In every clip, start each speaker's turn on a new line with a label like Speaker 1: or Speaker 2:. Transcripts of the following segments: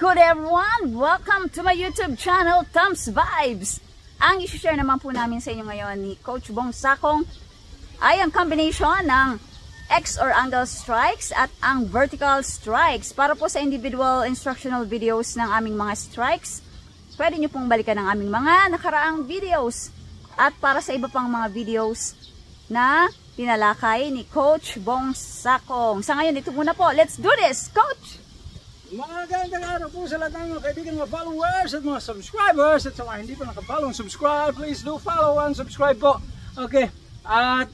Speaker 1: good everyone? Welcome to my YouTube channel, Tom's Vibes. Ang i-share naman po namin sa inyo ngayon ni Coach Bong Sakong ay ang combination ng X or angle strikes at ang vertical strikes. Para po sa individual instructional videos ng aming mga strikes, pwede nyo pong balikan ang aming mga nakaraang videos. At para sa iba pang mga videos na tinalakay ni Coach Bong Sakong. Sa ngayon, ito muna po. Let's do this, Coach!
Speaker 2: Mga gandang araw po sa lahat ng mga kaibigan, mga followers at mga subscribers. At sa mga hindi pa nakapollow and subscribe, please do follow and subscribe po. Okay, at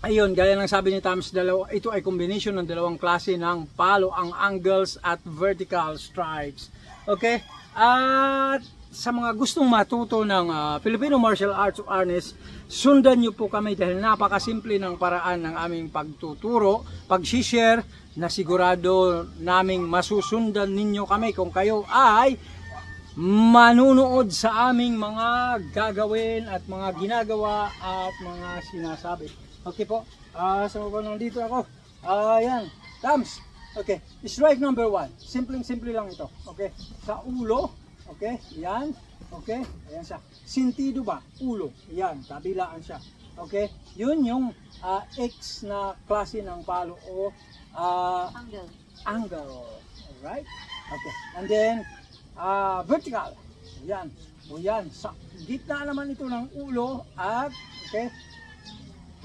Speaker 2: ayun, gaya ng sabi ni Tams, ito ay combination ng dalawang klase ng palo, ang angles at vertical strikes. Okay, at sa mga gustong matuto ng Filipino Martial Arts o Arnis, sundan nyo po kami dahil napakasimple ng paraan ng aming pagtuturo, pag-share, na sigurado naming masusundan ninyo kami kung kayo ay manunood sa aming mga gagawin at mga ginagawa at mga sinasabi. Okay po, so nandito ako. Ayan, Tams. Okay, strike number 1. Simple lang ito. Okay, sa ulo. Okay, yan. Okay, ayan siya. Sintido ba? Ulo. Yan, kabilaan siya. Okay, yun yung X na klase ng palo o angle. Alright? Okay. And then, vertical. Yan. O yan. Sa gitna naman ito ng ulo at, okay,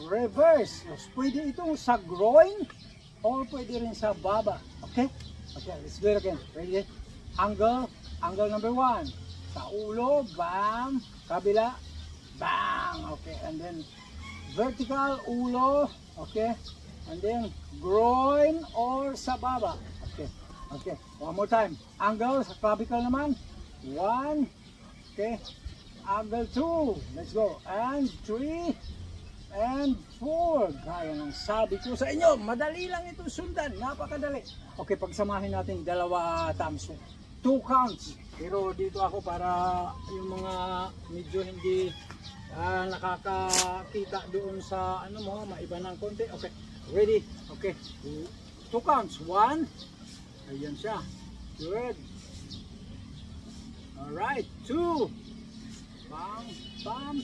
Speaker 2: reverse. Pwede itong sa groin or pwede rin sa baba. Okay? Okay, let's do it again. Ready? Angle number 1. Sa ulo, bam. Kabila, bang. Okay, and then vertical, ulo. Okay. And then groin or sa baba. Okay. Okay. One more time. Angle sa clavicle naman. 1. Okay. Angle 2. Let's go. And 3. And 4. Gaya ng sabi ko sa inyo. Madali lang ito sundan. Napakadali. Okay. Pagsamahin natin dalawa Tams. 2 counts. Pero dito ako para yung mga medyo hindi nakakakita doon sa ano mo, maiba ng konti. Okay. Ready? Okay. 2 counts. 1. Ayan siya. Good. Alright. 2. Bam, bam,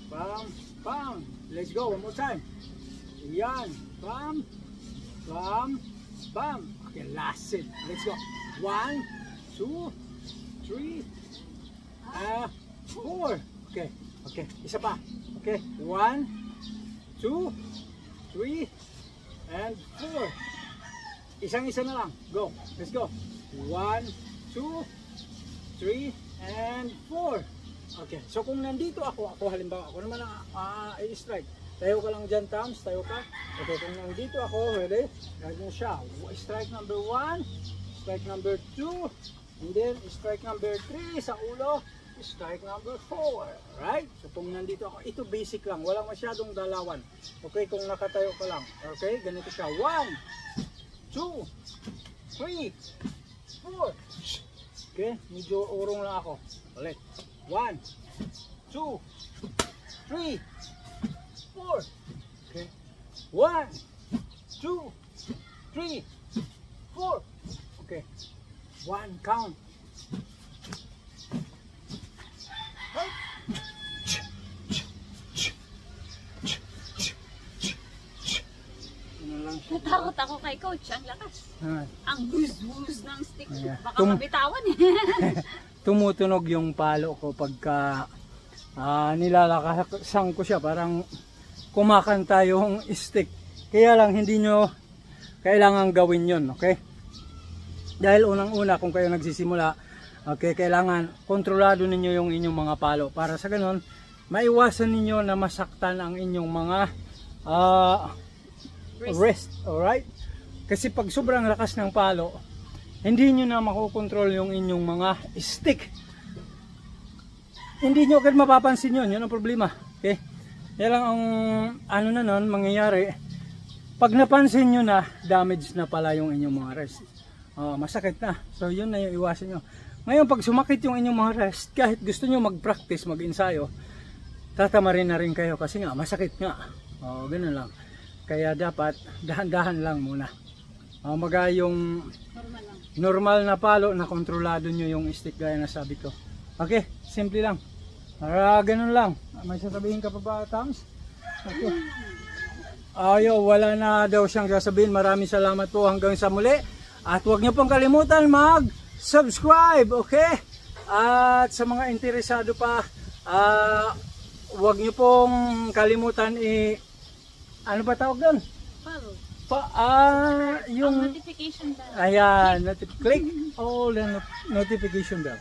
Speaker 2: bam, bam. Let's go. One more time. Ayan. Bam, bam, bam. Okay, last set. Let's go. 1, 2, 3, 4. Okay. Okay. Isa pa. Okay. 1, 2, 3, and 4. Isang-isa na lang. Go. Let's go. 1, 2, 3, and 4. Okay. So kung nandito ako halimbawa, ako naman ang i-strike. Tayo ka lang dyan, Tams. Tayo ka. Okay. Kung nandito ako, ready? Ganyan siya. Strike number 1. Strike number 2. And then, strike number 3 sa ulo. Strike number 4. Right? So kung nandito ako, ito basic lang. Walang masyadong dalawan. Okay? Kung nakatayo ka lang. Okay? Ganito siya. 1, 2, 3, 4. Okay? Medyo urong lang ako. Ulit. 1, 2, 3, 4. Okay? 1, 2, 3, 4. Okay. 1 count.
Speaker 1: Natakot ako kay Coach, ang lakas. Ang bus ng stick. Baka mabitawan eh.
Speaker 2: Tumutunog yung palo ko pagka nilalakasan ko siya, parang kumakanta yung stick. Kaya lang hindi nyo kailangan gawin yun, okay? Dahil unang-una kung kayo nagsisimula, okay, kailangan kontrolado ninyo yung inyong mga palo para sa ganun maiwasan ninyo na masaktan ang inyong mga wrist. Alright? Kasi pag sobrang lakas ng palo, hindi nyo na makokontrol yung inyong mga stick. Hindi nyo agad mapapansin yun. Yun ang problema. Okay? Yan lang ang ano na nun mangyayari. Pag napansin nyo na, damage na pala yung inyong mga wrist. Masakit na. So yun na yung iwasan nyo. Ngayon pag sumakit yung inyong mga wrist, kahit gusto nyo mag-practice, mag-ensayo, tatamarin na rin kayo kasi nga masakit nga. Ganun lang. Kaya dapat dahan-dahan lang muna. Maga yung normal na palo na kontrolado nyo yung stick gaya na sabi ko. Okay, simple lang. Ganun lang. May sasabihin ka pa ba, Tams? Okay. Ayaw, wala na daw siyang sasabihin. Maraming salamat po hanggang sa muli. At huwag niyo pong kalimutan mag-subscribe, okay? At sa mga interesado pa, huwag niyo pong kalimutan ano ba tawag doon?
Speaker 3: Follow.
Speaker 2: Yung
Speaker 3: Notification bell.
Speaker 2: ayan, click all the notification bell.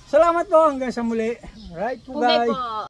Speaker 2: Salamat po hanggang sa muli. Right po
Speaker 3: Okay
Speaker 2: guys.
Speaker 3: po.